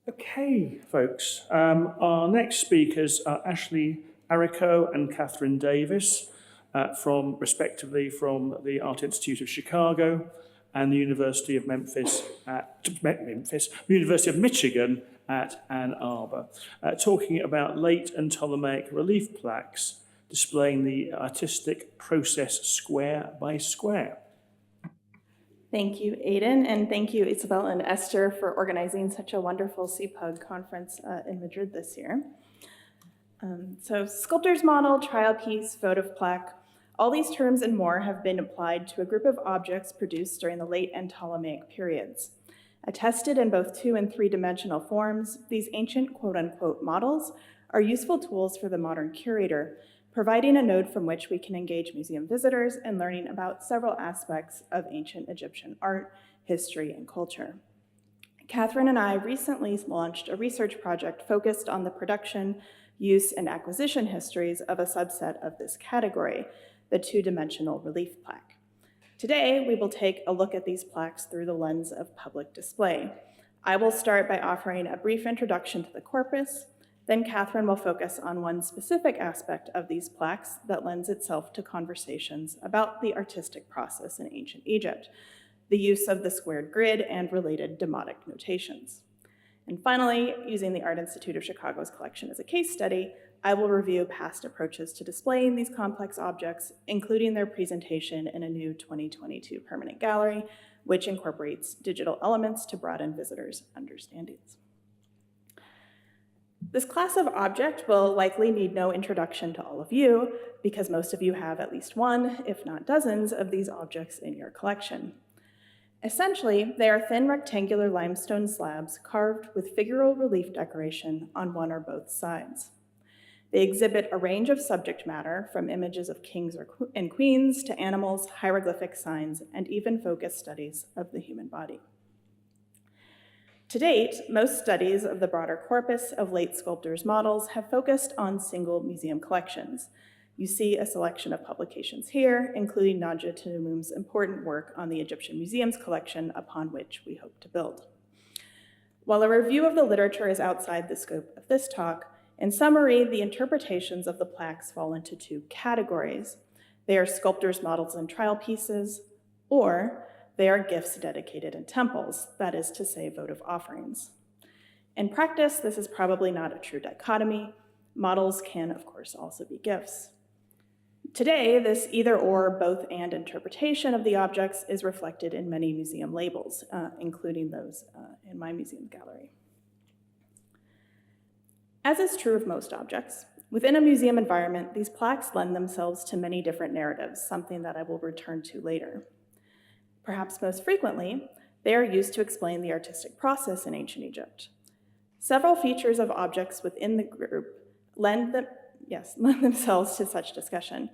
Okay, folks. Our next speakers are Ashley Arico and Katherine Davis, respectively from the Art Institute of Chicago and the University of University of Michigan at Ann Arbor, talking about late and Ptolemaic relief plaques displaying the artistic process square by square. Thank you, Aidan, and thank you, Isabel and Esther, for organizing such a wonderful CPUG conference in Madrid this year. So sculptor's model, trial piece, votive plaque, all these terms and more have been applied to a group of objects produced during the late and Ptolemaic periods. Attested in both 2- and 3-dimensional forms, these ancient quote-unquote models are useful tools for the modern curator, providing a node from which we can engage museum visitors in learning about several aspects of ancient Egyptian art, history, and culture. Katherine and I recently launched a research project focused on the production, use, and acquisition histories of a subset of this category, the 2-dimensional relief plaque. Today, we will take a look at these plaques through the lens of public display. I will start by offering a brief introduction to the corpus. Then Katherine will focus on one specific aspect of these plaques that lends itself to conversations about the artistic process in ancient Egypt, the use of the squared grid and related demotic notations. And finally, using the Art Institute of Chicago's collection as a case study, I will review past approaches to displaying these complex objects, including their presentation in a new 2022 permanent gallery, which incorporates digital elements to broaden visitors' understandings. This class of object will likely need no introduction to all of you, because most of you have at least one, if not dozens, of these objects in your collection. Essentially, they are thin rectangular limestone slabs carved with figural relief decoration on one or both sides. They exhibit a range of subject matter, from images of kings and queens to animals, hieroglyphic signs, and even focused studies of the human body. To date, most studies of the broader corpus of late sculptors' models have focused on single museum collections. You see a selection of publications here, including Nadja Tunumum's important work on the Egyptian Museum's collection, upon which we hope to build. While a review of the literature is outside the scope of this talk, in summary, the interpretations of the plaques fall into 2 categories. They are sculptors' models and trial pieces, or they are gifts dedicated in temples, that is to say, votive offerings. In practice, this is probably not a true dichotomy. Models can, of course, also be gifts. Today, this either-or, both-and interpretation of the objects is reflected in many museum labels, including those in my museum gallery. As is true of most objects, within a museum environment, these plaques lend themselves to many different narratives, something that I will return to later. Perhaps most frequently, they are used to explain the artistic process in ancient Egypt. Several features of objects within the group lend themselves to such discussion.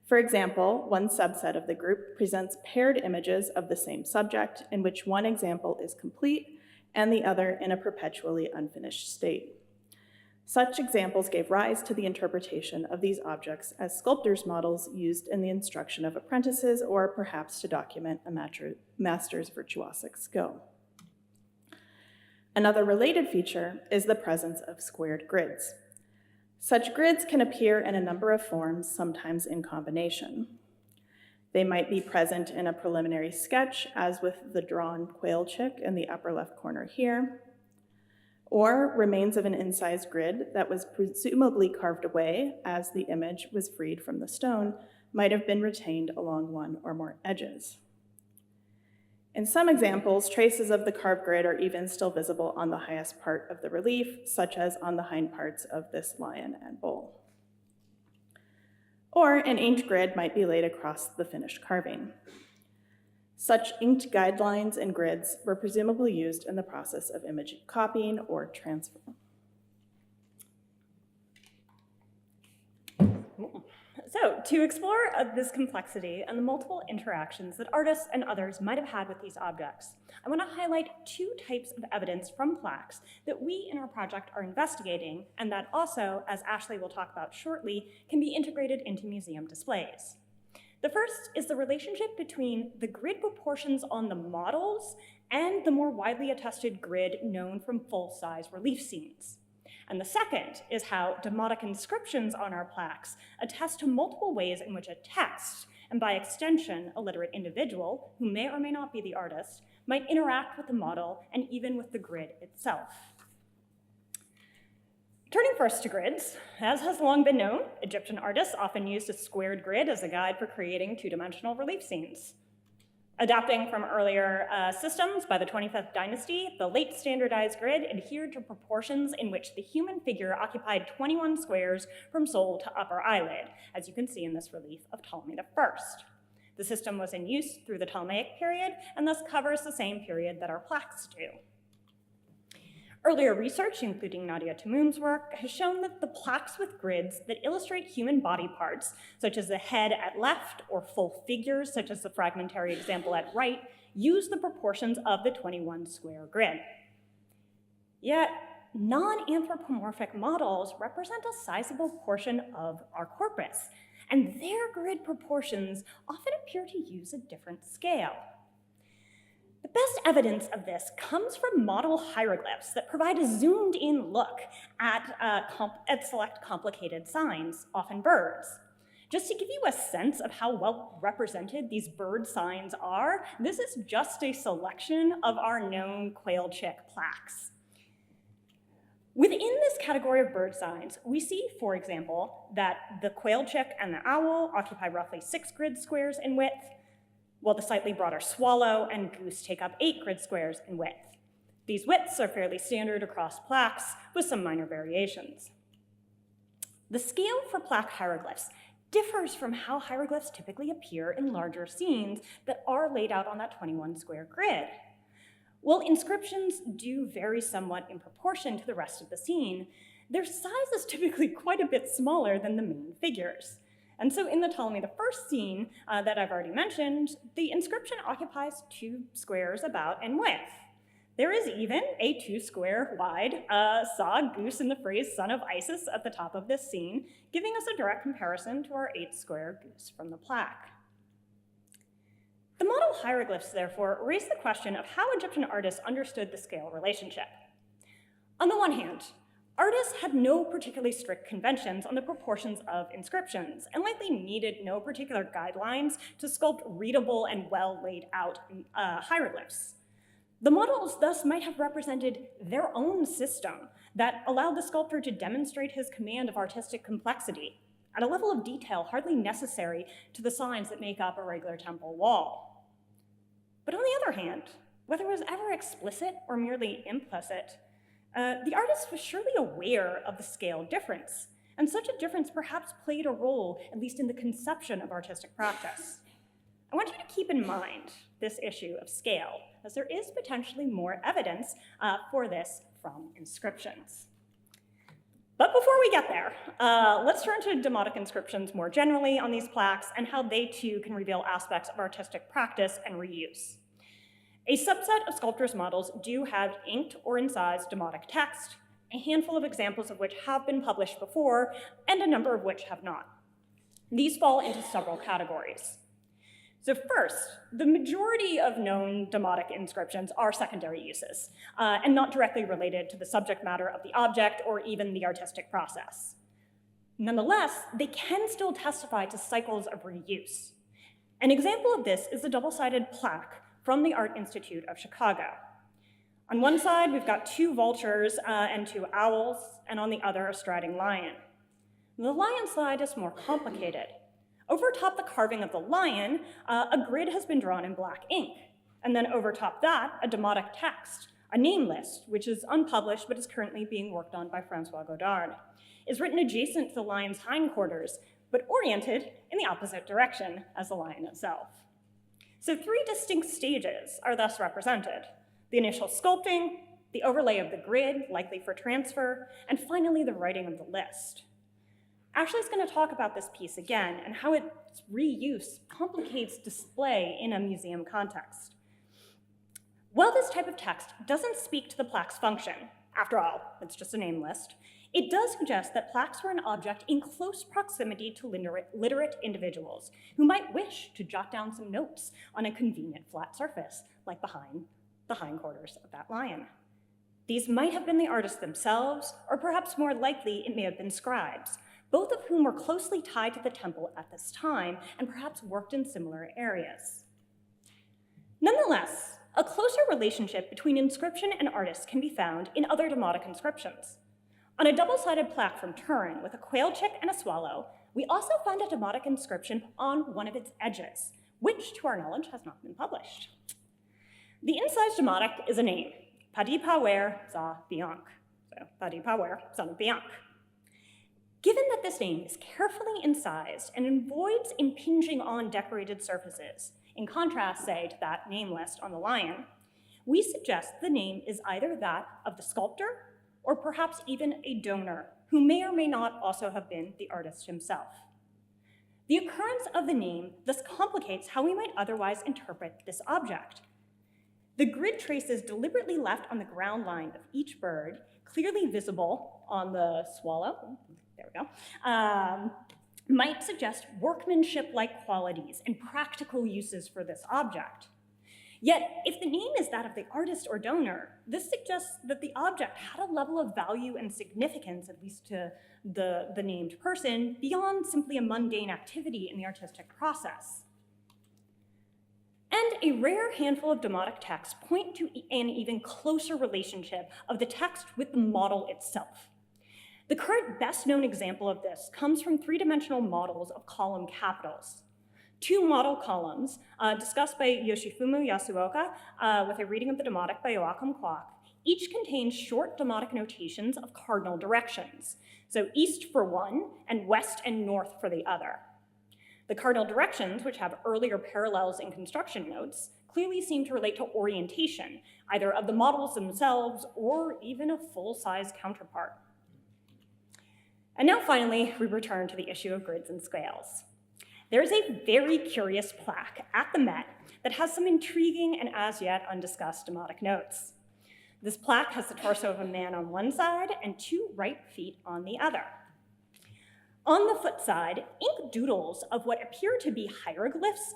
For example, one subset of the group presents paired images of the same subject, in which one example is complete and the other in a perpetually unfinished state. Such examples gave rise to the interpretation of these objects as sculptors' models used in the instruction of apprentices, or perhaps to document a master's virtuosic skill. Another related feature is the presence of squared grids. Such grids can appear in a number of forms, sometimes in combination. They might be present in a preliminary sketch, as with the drawn quail chick in the upper left corner here, or remains of an incised grid that was presumably carved away as the image was freed from the stone might have been retained along one or more edges. In some examples, traces of the carved grid are even still visible on the highest part of the relief, such as on the hind parts of this lion and bull. Or an inked grid might be laid across the finished carving. Such inked guidelines and grids were presumably used in the process of image copying or transfer. So, to explore this complexity and the multiple interactions that artists and others might have had with these objects, I want to highlight 2 types of evidence from plaques that we in our project are investigating, and that also, as Ashley will talk about shortly, can be integrated into museum displays. The first is the relationship between the grid proportions on the models and the more widely attested grid known from full-size relief scenes. And the second is how demotic inscriptions on our plaques attest to multiple ways in which a text, and by extension, a literate individual, who may or may not be the artist, might interact with the model and even with the grid itself. Turning first to grids, as has long been known, Egyptian artists often used a squared grid as a guide for creating two-dimensional relief scenes. Adapting from earlier systems by the 25th dynasty, the late standardized grid adhered to proportions in which the human figure occupied 21 squares from sole to upper eyelid, as you can see in this relief of Ptolemy I. The system was in use through the Ptolemaic period and thus covers the same period that our plaques do. Earlier research, including Nadia Tamoum's work, has shown that the plaques with grids that illustrate human body parts, such as the head at left or full figures, such as the fragmentary example at right, use the proportions of the 21 square grid. Yet, non-anthropomorphic models represent a sizable portion of our corpus, and their grid proportions often appear to use a different scale. The best evidence of this comes from model hieroglyphs that provide a zoomed-in look at select complicated signs, often birds. Just to give you a sense of how well represented these bird signs are, this is just a selection of our known quail chick plaques. Within this category of bird signs, we see, for example, that the quail chick and the owl occupy roughly 6 grid squares in width, while the slightly broader swallow and goose take up 8 grid squares in width. These widths are fairly standard across plaques, with some minor variations. The scale for plaque hieroglyphs differs from how hieroglyphs typically appear in larger scenes that are laid out on that 21 square grid. While inscriptions do vary somewhat in proportion to the rest of the scene, their size is typically quite a bit smaller than the main figures. And so in the Ptolemy I scene that I've already mentioned, the inscription occupies 2 squares about in width. There is even a 2 square wide saw goose in the phrase son of Isis at the top of this scene, giving us a direct comparison to our 8 square goose from the plaque. The model hieroglyphs, therefore, raise the question of how Egyptian artists understood the scale relationship. On the one hand, artists had no particularly strict conventions on the proportions of inscriptions, and likely needed no particular guidelines to sculpt readable and well laid out hieroglyphs. The models thus might have represented their own system that allowed the sculptor to demonstrate his command of artistic complexity at a level of detail hardly necessary to the signs that make up a regular temple wall. But on the other hand, whether it was ever explicit or merely implicit, the artist was surely aware of the scale difference, and such a difference perhaps played a role, at least in the conception of artistic practice. I want you to keep in mind this issue of scale, as there is potentially more evidence for this from inscriptions. But before we get there, let's turn to demotic inscriptions more generally on these plaques and how they too can reveal aspects of artistic practice and reuse. A subset of sculptors' models do have inked or incised demotic text, a handful of examples of which have been published before, and a number of which have not. These fall into several categories. So first, the majority of known demotic inscriptions are secondary uses, and not directly related to the subject matter of the object or even the artistic process. Nonetheless, they can still testify to cycles of reuse. An example of this is the double-sided plaque from the Art Institute of Chicago. On one side, we've got 2 vultures and 2 owls, and on the other, a striding lion. The lion slide is more complicated. Over top the carving of the lion, a grid has been drawn in black ink. And then over top that, a demotic text, a name list, which is unpublished but is currently being worked on by Francois Godard, is written adjacent to the lion's hindquarters, but oriented in the opposite direction as the lion itself. So 3 distinct stages are thus represented: the initial sculpting, the overlay of the grid, likely for transfer, and finally the writing of the list. Ashley's going to talk about this piece again and how its reuse complicates display in a museum context. While this type of text doesn't speak to the plaque's function, after all, it's just a name list, it does suggest that plaques were an object in close proximity to literate individuals who might wish to jot down some notes on a convenient flat surface, like behind the hindquarters of that lion. These might have been the artists themselves, or perhaps more likely it may have been scribes, both of whom were closely tied to the temple at this time and perhaps worked in similar areas. Nonetheless, a closer relationship between inscription and artists can be found in other Demotic inscriptions. On a double-sided plaque from Turin with a quail chick and a swallow, we also found a Demotic inscription on one of its edges, which, to our knowledge, has not been published. The incised Demotic is a name, Padi Pawer za Bianc, so Padi Pawer, son of Bianc. Given that this name is carefully incised and avoids impinging on decorated surfaces, in contrast, say, to that name list on the lion, we suggest the name is either that of the sculptor or perhaps even a donor, who may or may not also have been the artist himself. The occurrence of the name thus complicates how we might otherwise interpret this object. The grid traces deliberately left on the ground line of each bird, clearly visible on the swallow, there we go, might suggest workmanship-like qualities and practical uses for this object. Yet, if the name is that of the artist or donor, this suggests that the object had a level of value and significance, at least to the named person, beyond simply a mundane activity in the artistic process. And a rare handful of Demotic texts point to an even closer relationship of the text with the model itself. The current best-known example of this comes from three-dimensional models of column capitals. Two model columns, discussed by Yoshifumu Yasuoka with a reading of the Demotic by Joachim Kwok, each contain short Demotic notations of cardinal directions, so east for one and west and north for the other. The cardinal directions, which have earlier parallels in construction notes, clearly seem to relate to orientation, either of the models themselves or even a full-size counterpart. And now finally, we return to the issue of grids and scales. There is a very curious plaque at the Met that has some intriguing and as yet undiscussed Demotic notes. This plaque has the torso of a man on one side and two right feet on the other. On the foot side, ink doodles of what appear to be hieroglyphs,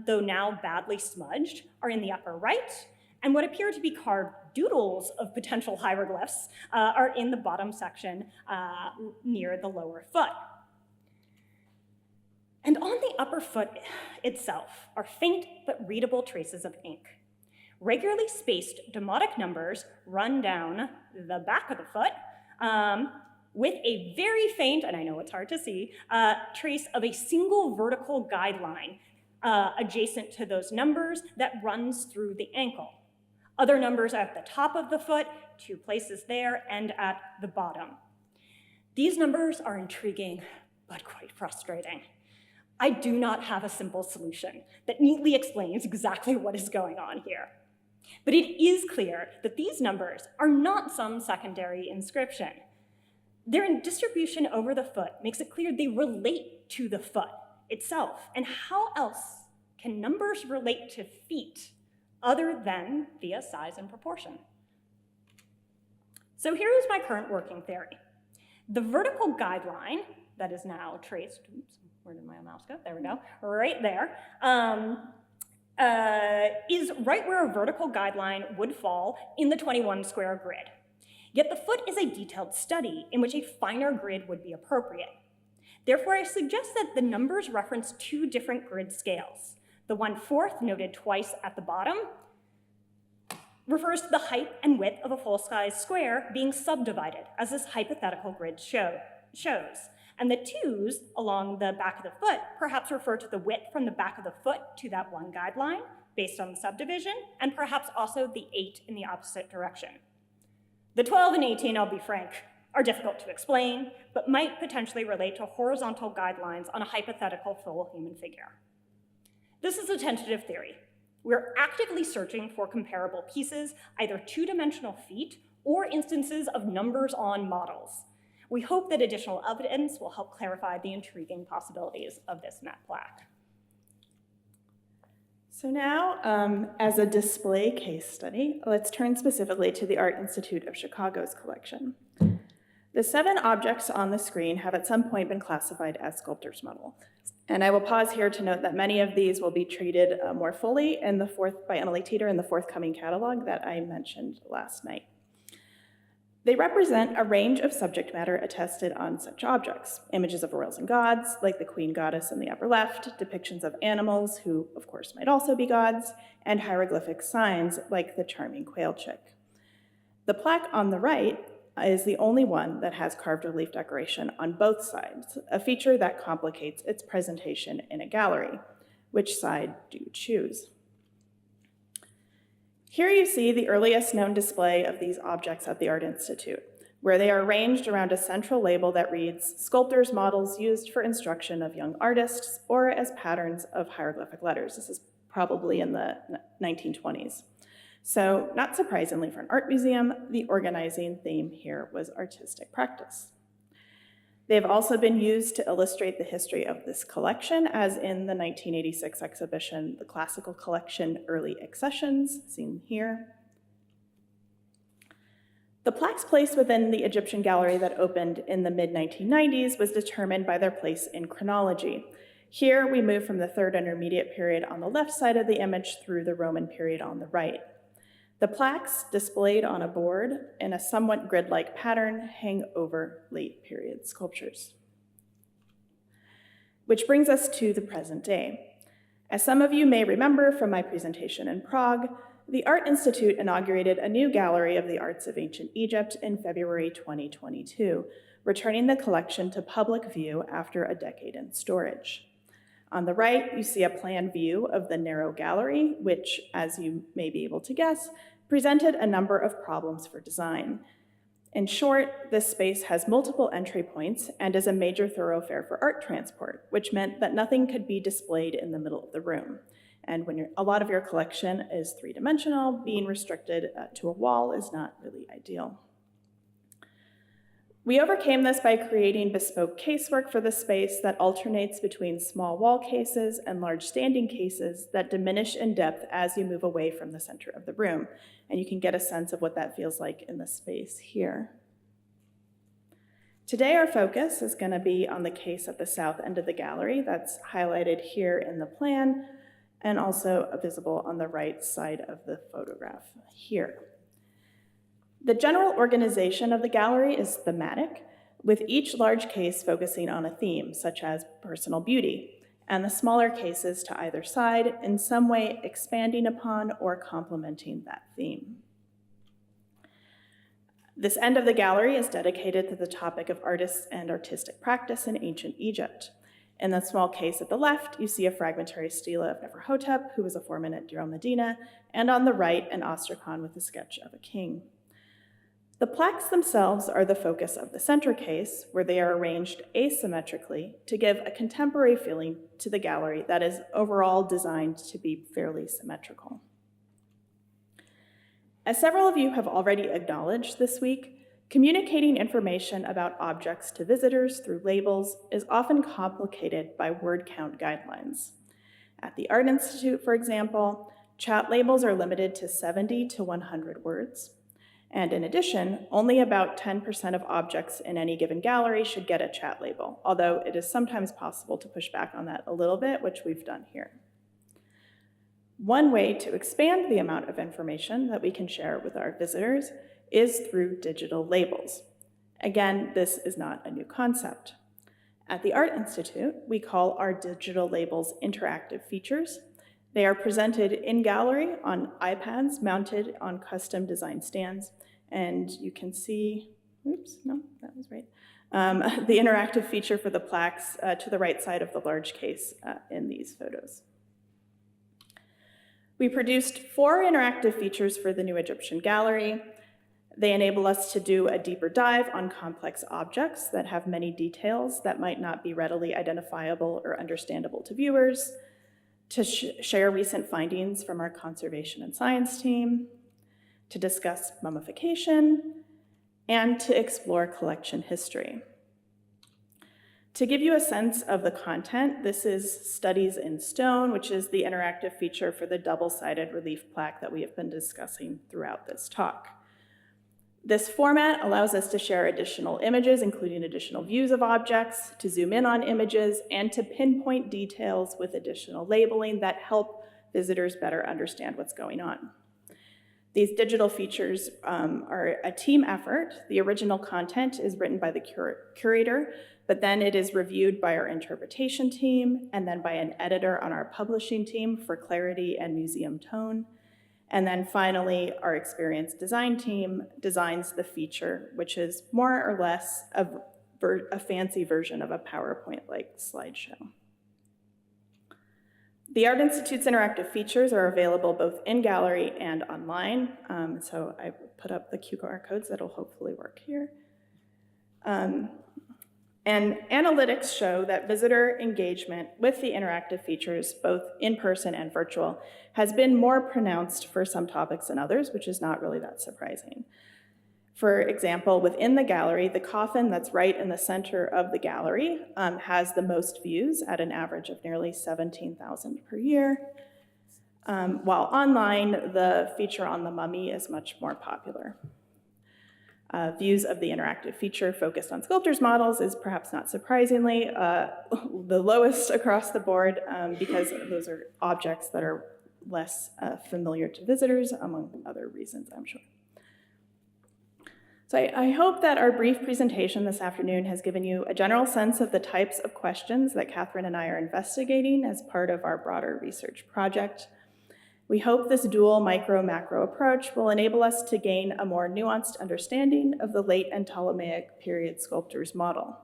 though now badly smudged, are in the upper right, and what appear to be carved doodles of potential hieroglyphs are in the bottom section near the lower foot. And on the upper foot itself are faint but readable traces of ink. Regularly spaced Demotic numbers run down the back of the foot, with a very faint, and I know it's hard to see, trace of a single vertical guideline adjacent to those numbers that runs through the ankle. Other numbers at the top of the foot, two places there, and at the bottom. These numbers are intriguing, but quite frustrating. I do not have a simple solution that neatly explains exactly what is going on here. But it is clear that these numbers are not some secondary inscription. Their distribution over the foot makes it clear they relate to the foot itself. And how else can numbers relate to feet other than via size and proportion? So here is my current working theory. The vertical guideline that is now traced, oops, where did my mouse go? There we go, right there, is right where a vertical guideline would fall in the 21 square grid. Yet the foot is a detailed study in which a finer grid would be appropriate. Therefore, I suggest that the numbers reference two different grid scales. The 1/4, noted twice at the bottom, refers to the height and width of a full-size square being subdivided, as this hypothetical grid shows. And the 2s along the back of the foot perhaps refer to the width from the back of the foot to that one guideline, based on the subdivision, and perhaps also the 8 in the opposite direction. The 12 and 18, I'll be frank, are difficult to explain, but might potentially relate to horizontal guidelines on a hypothetical full human figure. This is a tentative theory. We're actively searching for comparable pieces, either two-dimensional feet or instances of numbers on models. We hope that additional evidence will help clarify the intriguing possibilities of this Met plaque. So now, as a display case study, let's turn specifically to the Art Institute of Chicago's collection. The 7 objects on the screen have at some point been classified as sculptor's model. And I will pause here to note that many of these will be treated more fully by Emily Teeter in the forthcoming catalog that I mentioned last night. They represent a range of subject matter attested on such objects: images of royals and gods, like the queen goddess in the upper left, depictions of animals, who of course might also be gods, and hieroglyphic signs, like the charming quail chick. The plaque on the right is the only one that has carved relief decoration on both sides, a feature that complicates its presentation in a gallery. Which side do you choose? Here you see the earliest known display of these objects at the Art Institute, where they are arranged around a central label that reads "Sculptors' Models Used for Instruction of Young Artists," or as patterns of hieroglyphic letters. This is probably in the 1920s. So, not surprisingly for an art museum, the organizing theme here was artistic practice. They've also been used to illustrate the history of this collection, as in the 1986 exhibition, The Classical Collection Early Accessions, seen here. The plaques placed within the Egyptian gallery that opened in the mid-1990s was determined by their place in chronology. Here, we move from the Third Intermediate period on the left side of the image through the Roman period on the right. The plaques, displayed on a board in a somewhat grid-like pattern, hang over late period sculptures. Which brings us to the present day. As some of you may remember from my presentation in Prague, the Art Institute inaugurated a new gallery of the arts of ancient Egypt in February 2022, returning the collection to public view after a decade in storage. On the right, you see a plan view of the narrow gallery, which, as you may be able to guess, presented a number of problems for design. In short, this space has multiple entry points and is a major thoroughfare for art transport, which meant that nothing could be displayed in the middle of the room. And when a lot of your collection is three-dimensional, being restricted to a wall is not really ideal. We overcame this by creating bespoke casework for the space that alternates between small wall cases and large standing cases that diminish in depth as you move away from the center of the room. And you can get a sense of what that feels like in the space here. Today, our focus is going to be on the case at the south end of the gallery that's highlighted here in the plan and also visible on the right side of the photograph here. The general organization of the gallery is thematic, with each large case focusing on a theme, such as personal beauty, and the smaller cases to either side in some way expanding upon or complementing that theme. This end of the gallery is dedicated to the topic of artists and artistic practice in ancient Egypt. In the small case at the left, you see a fragmentary stela of Neferhotep, who was a foreman at Deir el-Medina, and on the right, an ostracon with a sketch of a king. The plaques themselves are the focus of the center case, where they are arranged asymmetrically to give a contemporary feeling to the gallery that is overall designed to be fairly symmetrical. As several of you have already acknowledged this week, communicating information about objects to visitors through labels is often complicated by word count guidelines. At the Art Institute, for example, chat labels are limited to 70 to 100 words. And in addition, only about 10% of objects in any given gallery should get a chat label, although it is sometimes possible to push back on that a little bit, which we've done here. One way to expand the amount of information that we can share with our visitors is through digital labels. Again, this is not a new concept. At the Art Institute, we call our digital labels interactive features. They are presented in gallery on iPads mounted on custom designed stands, and you can see, oops, no, that was right, the interactive feature for the plaques to the right side of the large case in these photos. We produced 4 interactive features for the New Egyptian Gallery. They enable us to do a deeper dive on complex objects that have many details that might not be readily identifiable or understandable to viewers, to share recent findings from our conservation and science team, to discuss mummification, and to explore collection history. To give you a sense of the content, this is Studies in Stone, which is the interactive feature for the double-sided relief plaque that we have been discussing throughout this talk. This format allows us to share additional images, including additional views of objects, to zoom in on images, and to pinpoint details with additional labeling that help visitors better understand what's going on. These digital features are a team effort. The original content is written by the curator, but then it is reviewed by our interpretation team and then by an editor on our publishing team for clarity and museum tone. And then finally, our experienced design team designs the feature, which is more or less a fancy version of a PowerPoint-like slideshow. The Art Institute's interactive features are available both in gallery and online. So I put up the QR codes that'll hopefully work here. And analytics show that visitor engagement with the interactive features, both in person and virtual, has been more pronounced for some topics than others, which is not really that surprising. For example, within the gallery, the coffin that's right in the center of the gallery has the most views at an average of nearly 17,000 per year, while online, the feature on the mummy is much more popular. Views of the interactive feature focused on sculptors' models is perhaps not surprisingly the lowest across the board because those are objects that are less familiar to visitors, among other reasons, I'm sure. So I hope that our brief presentation this afternoon has given you a general sense of the types of questions that Katherine and I are investigating as part of our broader research project. We hope this dual micro-macro approach will enable us to gain a more nuanced understanding of the late and Ptolemaic period sculptor's model.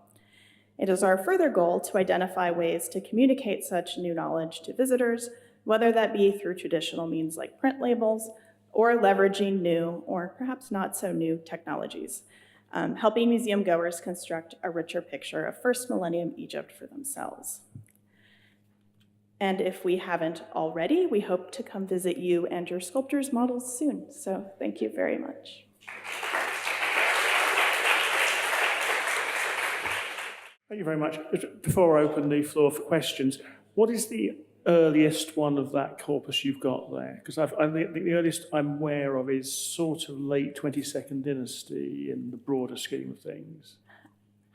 It is our further goal to identify ways to communicate such new knowledge to visitors, whether that be through traditional means like print labels, or leveraging new, or perhaps not so new, technologies, helping museum goers construct a richer picture of first millennium Egypt for themselves. And if we haven't already, we hope to come visit you and your sculptors' models soon. So thank you very much. Thank you very much. Before I open the floor for questions, what is the earliest one of that corpus you've got there? Because the earliest I'm aware of is sort of late 22nd dynasty in the broader scheme of things.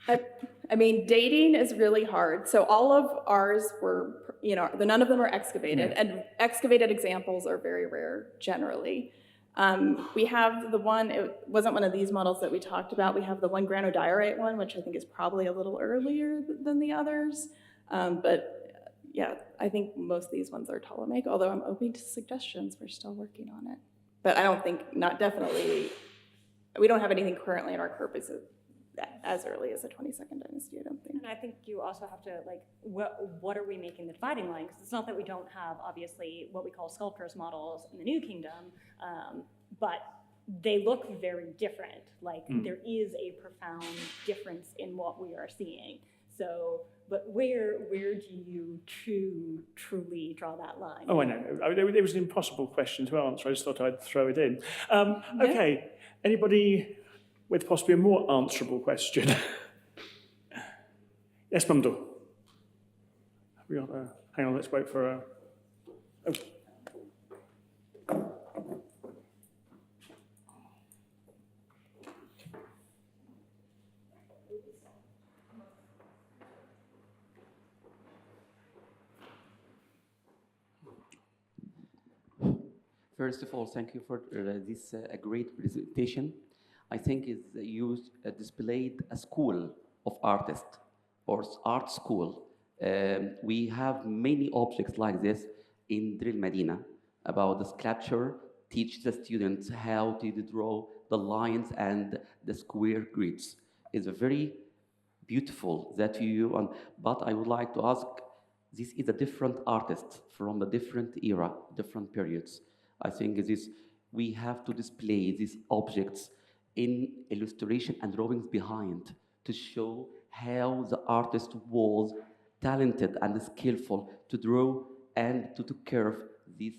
I mean, dating is really hard. So all of ours were, none of them are excavated, and excavated examples are very rare generally. We have the one, it wasn't one of these models that we talked about. We have the one granodiorite one, which I think is probably a little earlier than the others. But yeah, I think most of these ones are Ptolemaic, although I'm open to suggestions. We're still working on it. But I don't think, we don't have anything currently in our corpus as early as the 22nd dynasty, I don't think. And I think you also have to, what are we making the dividing line? Because it's not that we don't have, obviously, what we call sculptors' models in the New Kingdom, but they look very different. There is a profound difference in what we are seeing. So, but where do you truly draw that line? Oh, I know. It was an impossible question to answer. I just thought I'd throw it in. Okay, anybody with possibly a more answerable question? Yes, Mumdo. We got hang on, let's wait for a... Oh. First of all, thank you for this great presentation. I think you displayed a school of artists or art school. We have many objects like this in Drill Medina about the sculpture, teach the students how to draw the lines and the square grids. It's very beautiful that but I would like to ask, this is a different artist from a different era, different periods. I think we have to display these objects in illustration and drawings behind to show how the artist was talented and skillful to draw and to curve these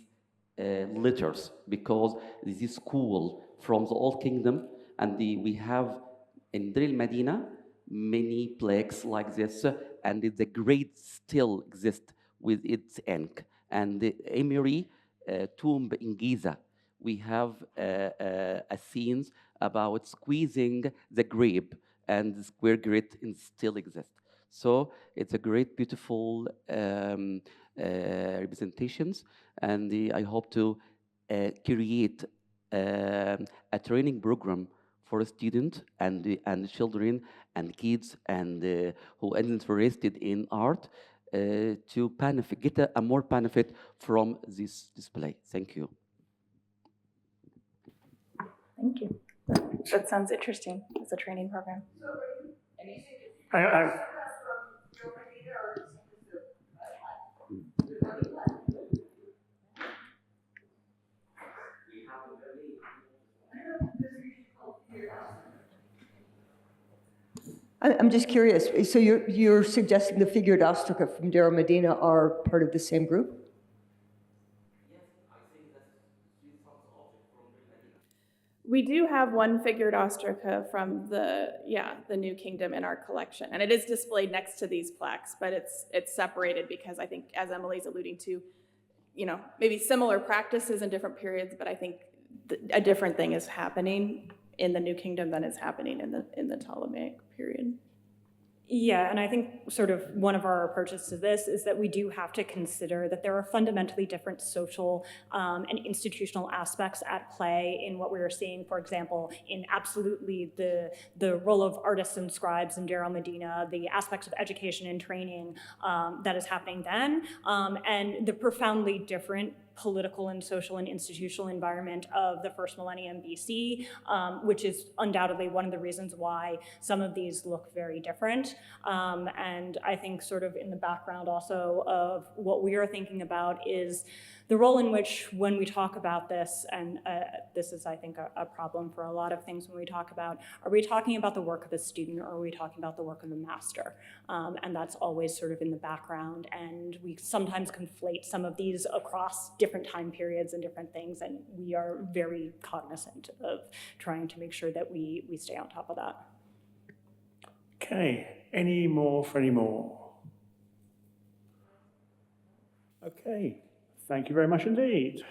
letters, because this is school from the Old Kingdom, and we have in Drill Medina many plaques like this, and the grade still exists with its ink. And the Emery tomb in Giza, we have scenes about squeezing the grape, and the square grit still exists. So it's a great, beautiful representations, and I hope to create a training program for a student and children and kids and who are interested in art to get a more benefit from this display. Thank you. Thank you. That sounds interesting as a training program. I'm just curious, so you're suggesting the figured ostraca from Darul Medina are part of the same group? We do have one figured ostraca from the New Kingdom in our collection, and it is displayed next to these plaques, but it's separated because I think, as Emily's alluding to, maybe similar practices in different periods, but I think a different thing is happening in the New Kingdom than is happening in the Ptolemaic period. Yeah, and I think sort of one of our approaches to this is that we do have to consider that there are fundamentally different social and institutional aspects at play in what we are seeing, for example, in absolutely the role of artists and scribes in Darul Medina, the aspects of education and training that is happening then, and the profoundly different political and social and institutional environment of the first millennium BC, which is undoubtedly one of the reasons why some of these look very different. And I think sort of in the background also of what we are thinking about is the role in which when we talk about this, and this is, I think, a problem for a lot of things when we talk about, are we talking about the work of a student or are we talking about the work of the master? And that's always sort of in the background, and we sometimes conflate some of these across different time periods and different things, and we are very cognizant of trying to make sure that we stay on top of that. Okay, any more for any more? Okay, thank you very much indeed.